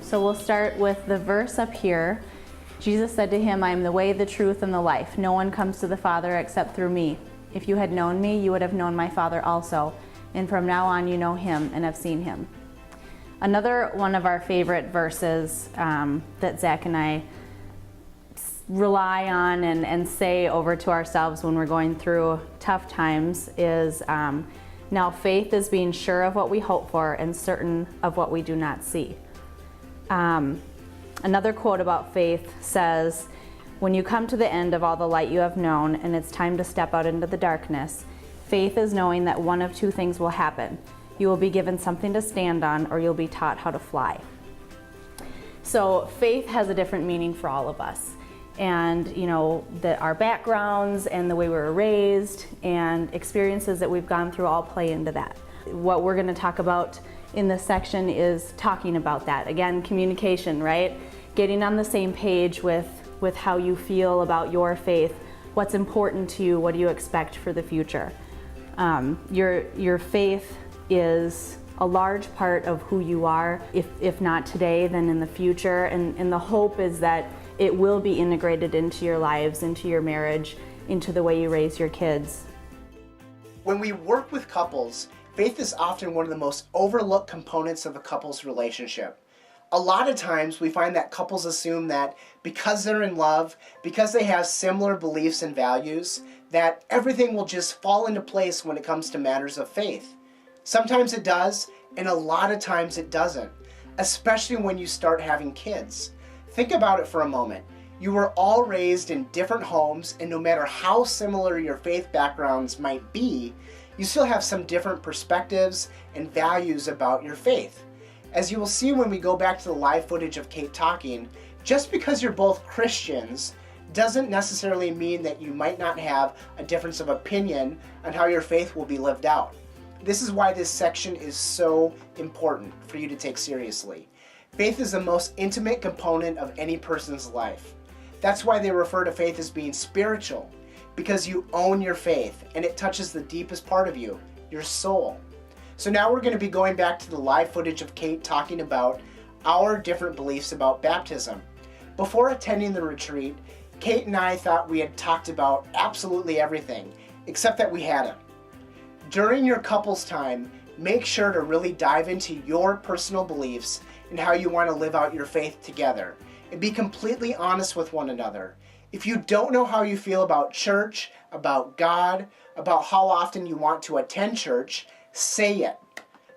So we'll start with the verse up here. Jesus said to him, "I am the way, the truth, and the life. No one comes to the Father except through me. If you had known me, you would have known my Father also. And from now on you know him and have seen him." Another one of our favorite verses that Zach and I rely on and say over to ourselves when we're going through tough times is, "Now faith is being sure of what we hope for and certain of what we do not see." Another quote about faith says, "When you come to the end of all the light you have known and it's time to step out into the darkness, faith is knowing that one of two things will happen. You will be given something to stand on, or you'll be taught how to fly." So faith has a different meaning for all of us. And that our backgrounds and the way we were raised and experiences that we've gone through all play into that. What we're going to talk about in this section is talking about that. Again, communication, right? Getting on the same page with how you feel about your faith, what's important to you, what do you expect for the future. Your faith is a large part of who you are, if not today, then in the future. And the hope is that it will be integrated into your lives, into your marriage, into the way you raise your kids. When we work with couples, faith is often one of the most overlooked components of a couple's relationship. A lot of times we find that couples assume that because they're in love, because they have similar beliefs and values, that everything will just fall into place when it comes to matters of faith. Sometimes it does, and a lot of times it doesn't, especially when you start having kids. Think about it for a moment. You were all raised in different homes, and no matter how similar your faith backgrounds might be, you still have some different perspectives and values about your faith. As you will see when we go back to the live footage of Kate talking, just because you're both Christians doesn't necessarily mean that you might not have a difference of opinion on how your faith will be lived out. This is why this section is so important for you to take seriously. Faith is the most intimate component of any person's life. That's why they refer to faith as being spiritual, because you own your faith and it touches the deepest part of you, your soul. So now we're going to be going back to the live footage of Kate talking about our different beliefs about baptism. Before attending the retreat, Kate and I thought we had talked about absolutely everything, except that we hadn't. During your couples time, make sure to really dive into your personal beliefs and how you want to live out your faith together, and be completely honest with one another. If you don't know how you feel about church, about God, about how often you want to attend church, say it.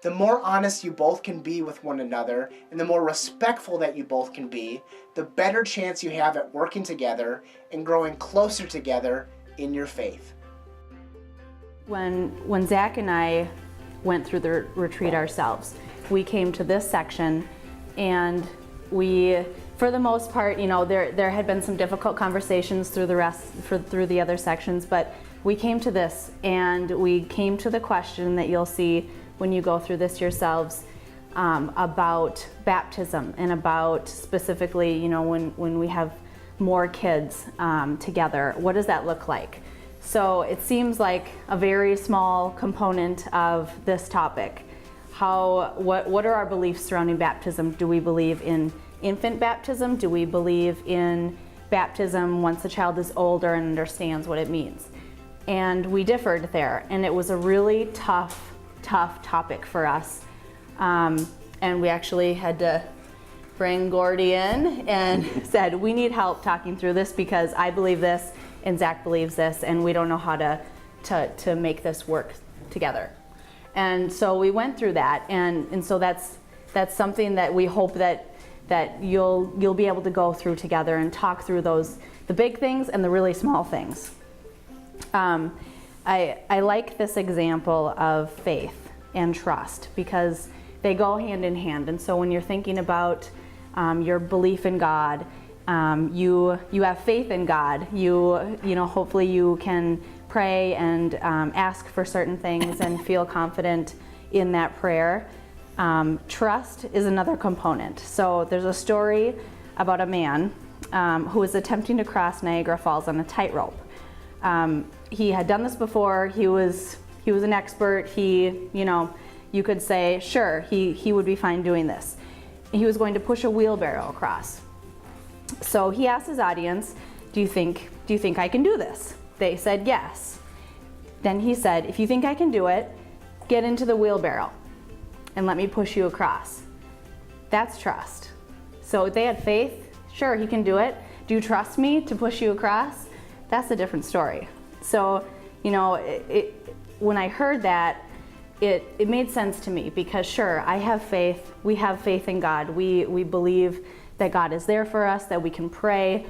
The more honest you both can be with one another, and the more respectful that you both can be, the better chance you have at working together and growing closer together in your faith. When Zach and I went through the retreat ourselves, we came to this section, and we, for the most part, there had been some difficult conversations through the other sections, but we came to this, and we came to the question that you'll see when you go through this yourselves, about baptism, and about specifically, when we have more kids together, what does that look like? So it seems like a very small component of this topic. What are our beliefs surrounding baptism? Do we believe in infant baptism? Do we believe in baptism once the child is older and understands what it means? And we differed there, and it was a really tough topic for us. And we actually had to bring Gordy in and said, we need help talking through this because I believe this and Zach believes this, and we don't know how to make this work together. And so we went through that, and so that's something that we hope that you'll be able to go through together and talk through the big things and the really small things. I like this example of faith and trust because they go hand in hand. And so when you're thinking about your belief in God, you have faith in God. Hopefully you can pray and ask for certain things and feel confident in that prayer. Trust is another component. So there's a story about a man who was attempting to cross Niagara Falls on a tightrope. He had done this before. He was an expert. You could say, sure, he would be fine doing this. He was going to push a wheelbarrow across. So he asked his audience, do you think I can do this? They said yes. Then he said, if you think I can do it, get into the wheelbarrow and let me push you across. That's trust. So they had faith. Sure, he can do it. Do you trust me to push you across? That's a different story. So, when I heard that, it made sense to me, because sure, I have faith. We have faith in God. We believe that God is there for us, that we can pray,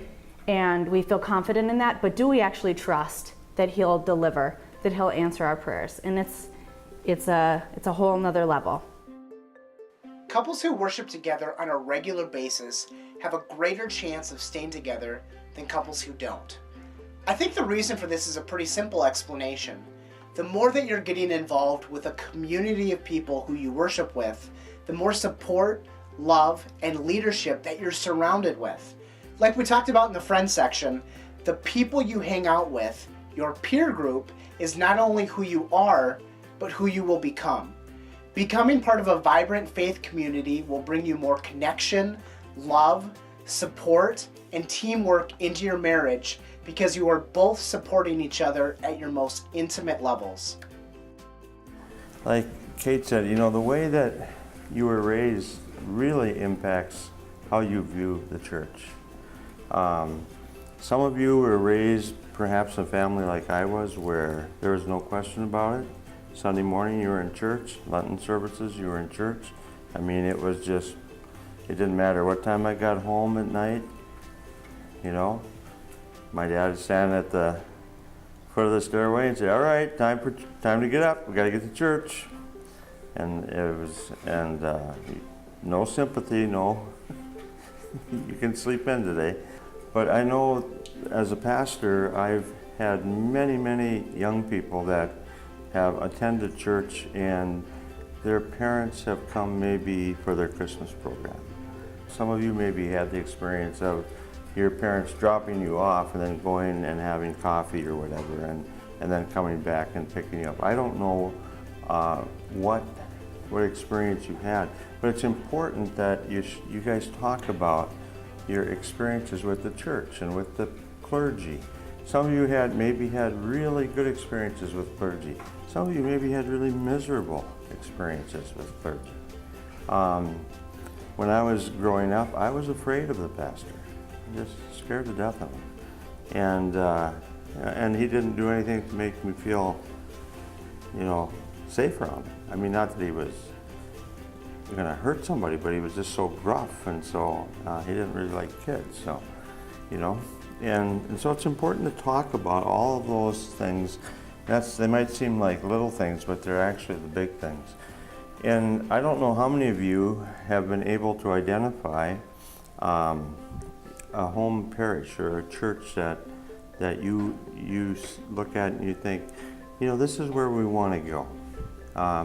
and we feel confident in that. But do we actually trust that He'll deliver, that He'll answer our prayers? And it's a whole nother level. Couples who worship together on a regular basis have a greater chance of staying together than couples who don't. I think the reason for this is a pretty simple explanation. The more that you're getting involved with a community of people who you worship with, the more support, love, and leadership that you're surrounded with. Like we talked about in the friends section, the people you hang out with, your peer group, is not only who you are, but who you will become. Becoming part of a vibrant faith community will bring you more connection, love, support, and teamwork into your marriage, because you are both supporting each other at your most intimate levels. Like Kate said, the way that you were raised really impacts how you view the church. Some of you were raised perhaps in a family like I was, where there was no question about it. Sunday morning you were in church, Lenten services you were in church. It didn't matter what time I got home at night. My dad would stand at the foot of the stairway and say, all right, time to get up, we gotta get to church. And no sympathy, no, you can sleep in today. But I know as a pastor, I've had many, many young people that have attended church and their parents have come maybe for their Christmas program. Some of you maybe had the experience of your parents dropping you off and then going and having coffee or whatever, and then coming back and picking you up. I don't know what experience you had, but it's important that you guys talk about your experiences with the church and with the clergy. Some of you maybe had really good experiences with clergy. Some of you maybe had really miserable experiences with clergy. When I was growing up, I was afraid of the pastor. Just scared to death of him. And he didn't do anything to make me feel, safe around him. Not that he was gonna hurt somebody, but he was just so gruff, and so he didn't really like kids, so, And so it's important to talk about all of those things. They might seem like little things, but they're actually the big things. And I don't know how many of you have been able to identify a home parish or a church that you look at and you think, this is where we want to go.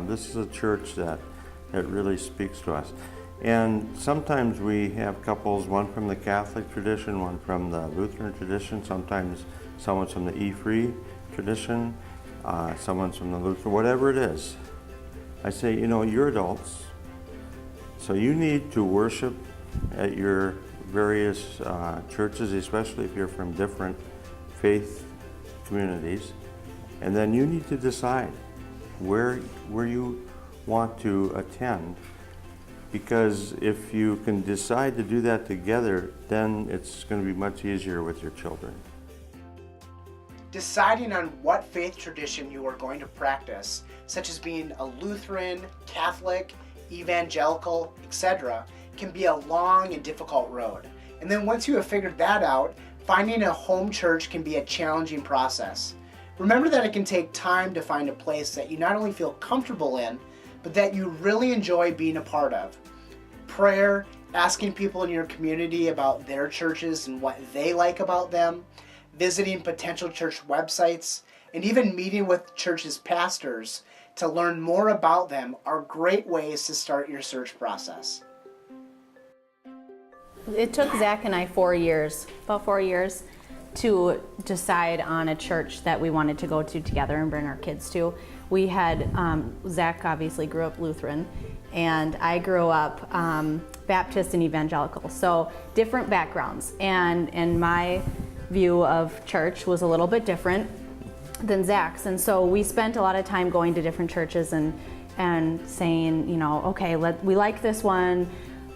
This is a church that really speaks to us. And sometimes we have couples, one from the Catholic tradition, one from the Lutheran tradition, sometimes someone's from the E-Free tradition, someone's from the Lutheran, whatever it is. I say, you're adults, so you need to worship at your various churches, especially if you're from different faith communities, and then you need to decide where you want to attend, because if you can decide to do that together, then it's going to be much easier with your children. Deciding on what faith tradition you are going to practice, such as being a Lutheran, Catholic, evangelical, etc., can be a long and difficult road. And then once you have figured that out, finding a home church can be a challenging process. Remember that it can take time to find a place that you not only feel comfortable in, but that you really enjoy being a part of. Prayer, asking people in your community about their churches and what they like about them, visiting potential church websites, and even meeting with church's pastors to learn more about them are great ways to start your search process. It took Zach and I 4 years, about 4 years, to decide on a church that we wanted to go to together and bring our kids to. We had, Zach obviously grew up Lutheran, and I grew up Baptist and evangelical, so different backgrounds. And my view of church was a little bit different than Zach's, and so we spent a lot of time going to different churches and saying, you know, okay, we like this one,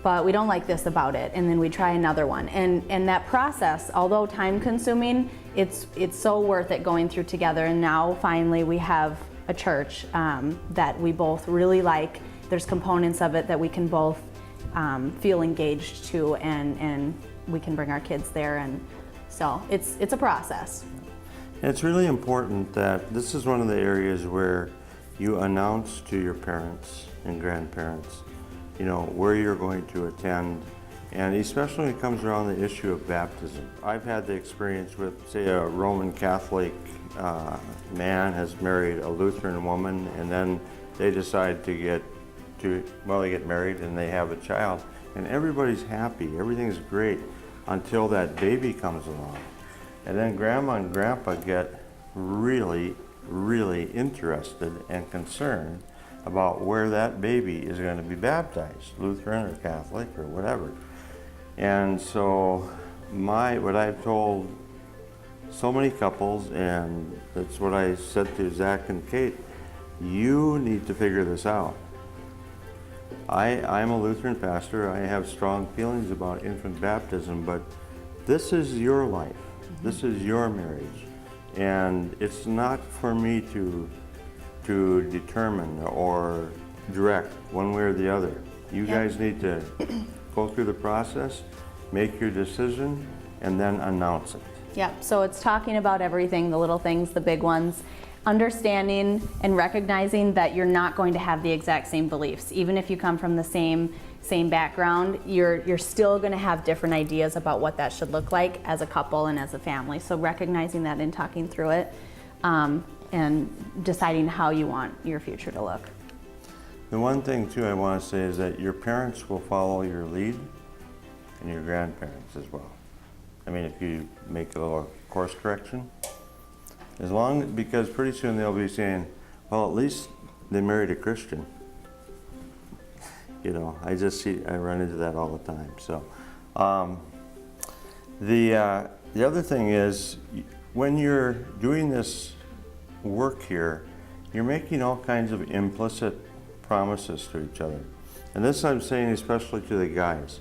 but we don't like this about it, and then we try another one. And that process, although time consuming, it's so worth it going through together. And now finally we have a church that we both really like. There's components of it that we can both feel engaged to, and we can bring our kids there, and so it's a process. It's really important that this is one of the areas where you announce to your parents and grandparents, you know, where you're going to attend, and especially when it comes around the issue of baptism. I've had the experience with, say, a Roman Catholic man has married a Lutheran woman, and then they decide they get married and they have a child, and everybody's happy, everything's great until that baby comes along. And then grandma and grandpa get really, really interested and concerned about where that baby is going to be baptized, Lutheran or Catholic or whatever. And so what I've told so many couples, and that's what I said to Zach and Kate, you need to figure this out. I'm a Lutheran pastor. I have strong feelings about infant baptism, but this is your life. This is your marriage. And it's not for me to determine or direct one way or the other. You guys need to go through the process, make your decision, and then announce it. Yep, so it's talking about everything, the little things, the big ones, understanding and recognizing that you're not going to have the exact same beliefs. Even if you come from the same background, you're still going to have different ideas about what that should look like as a couple and as a family. So recognizing that and talking through it, and deciding how you want your future to look. The one thing too I want to say is that your parents will follow your lead, and your grandparents as well. I mean, if you make a little course correction, because pretty soon they'll be saying, well, at least they married a Christian. You know, I run into that all the time. So, the other thing is, when you're doing this work here, you're making all kinds of implicit promises to each other. And this I'm saying especially to the guys.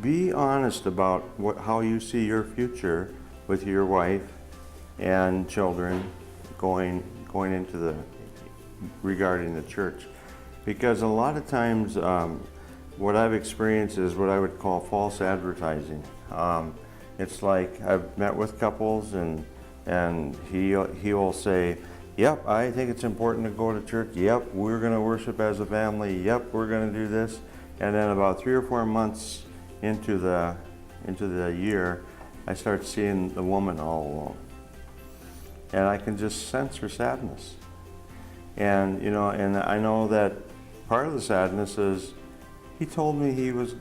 Be honest about how you see your future with your wife and children going into regarding the church. Because a lot of times what I've experienced is what I would call false advertising. It's like I've met with couples and he will say, yep, I think it's important to go to church. Yep, we're going to worship as a family. Yep, we're going to do this. And then about 3 or 4 months into the year, I start seeing the woman all alone. And I can just sense her sadness. And, you know, and I know that part of the sadness is he told me he was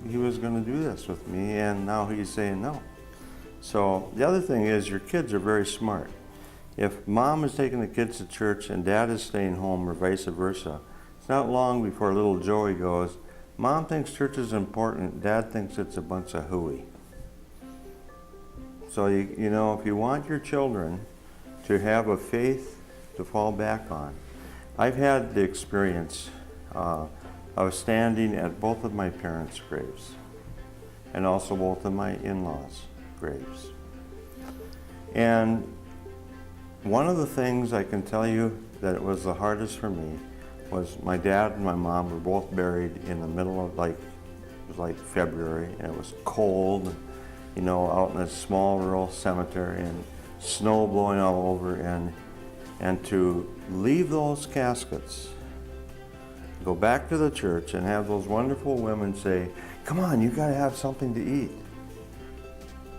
going to do this with me, and now he's saying no. So the other thing is, your kids are very smart. If mom is taking the kids to church and dad is staying home, or vice versa, it's not long before little Joey goes, Mom thinks church is important, Dad thinks it's a bunch of hooey. So you know, if you want your children to have a faith to fall back on, I've had the experience of standing at both of my parents' graves, and also both of my in-laws' graves. And one of the things I can tell you that it was the hardest for me was my dad and my mom were both buried in the middle of it was like February, and it was cold, you know, out in a small rural cemetery, and snow blowing all over, and to leave those caskets, go back to the church and have those wonderful women say, come on, you gotta have something to eat.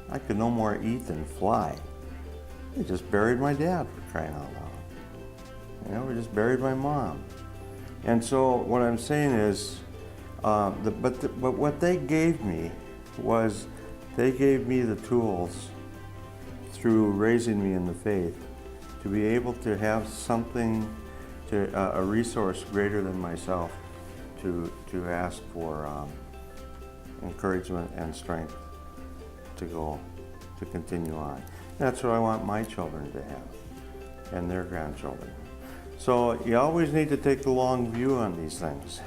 I could no more eat than fly. They just buried my dad, for crying out loud. You know, we just buried my mom. And so what I'm saying is, but what they gave me was, they gave me the tools through raising me in the faith to be able to have something, a resource greater than myself to ask for encouragement and strength to continue on. That's what I want my children to have, and their grandchildren. So you always need to take the long view on these things.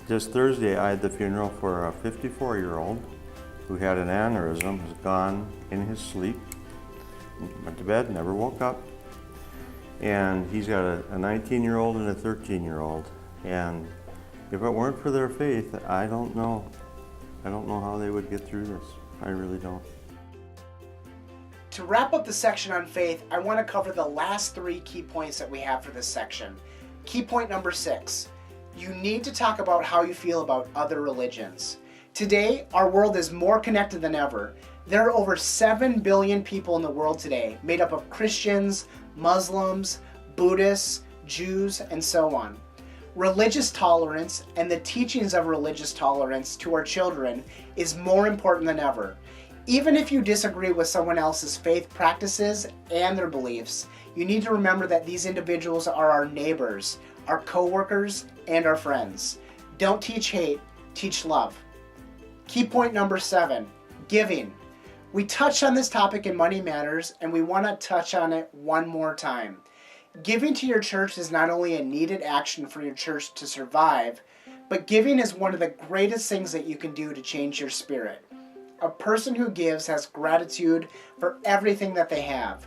Just Thursday, I had the funeral for a 54-year-old who had an aneurysm, was gone in his sleep, went to bed, never woke up. And he's got a 19-year-old and a 13-year-old. And if it weren't for their faith, I don't know how they would get through this. I really don't. To wrap up the section on faith, I want to cover the last 3 key points that we have for this section. Key point number 6, you need to talk about how you feel about other religions. Today, our world is more connected than ever. There are over 7 billion people in the world today, made up of Christians, Muslims, Buddhists, Jews, and so on. Religious tolerance and the teachings of religious tolerance to our children is more important than ever. Even if you disagree with someone else's faith practices and their beliefs, you need to remember that these individuals are our neighbors, our co-workers, and our friends. Don't teach hate, teach love. Key point number 7, giving. We touched on this topic in Money Matters, and we want to touch on it one more time. Giving to your church is not only a needed action for your church to survive, but giving is one of the greatest things that you can do to change your spirit. A person who gives has gratitude for everything that they have.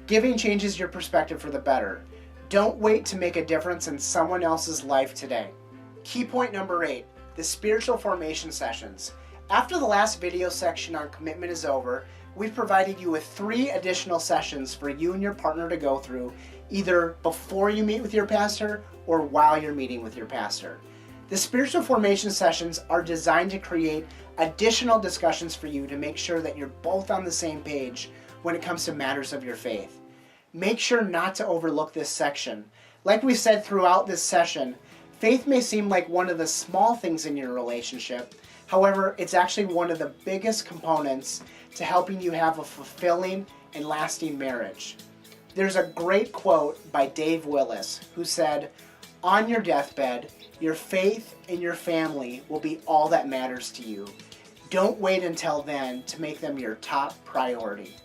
Giving changes your perspective for the better. Don't wait to make a difference in someone else's life today. Key point number 8, the spiritual formation sessions. After the last video section on commitment is over, we've provided you with 3 additional sessions for you and your partner to go through, either before you meet with your pastor or while you're meeting with your pastor. The spiritual formation sessions are designed to create additional discussions for you to make sure that you're both on the same page when it comes to matters of your faith. Make sure not to overlook this section. Like we said throughout this session, faith may seem like one of the small things in your relationship. However, it's actually one of the biggest components to helping you have a fulfilling and lasting marriage. There's a great quote by Dave Willis who said, "On your deathbed, your faith and your family will be all that matters to you. Don't wait until then to make them your top priority."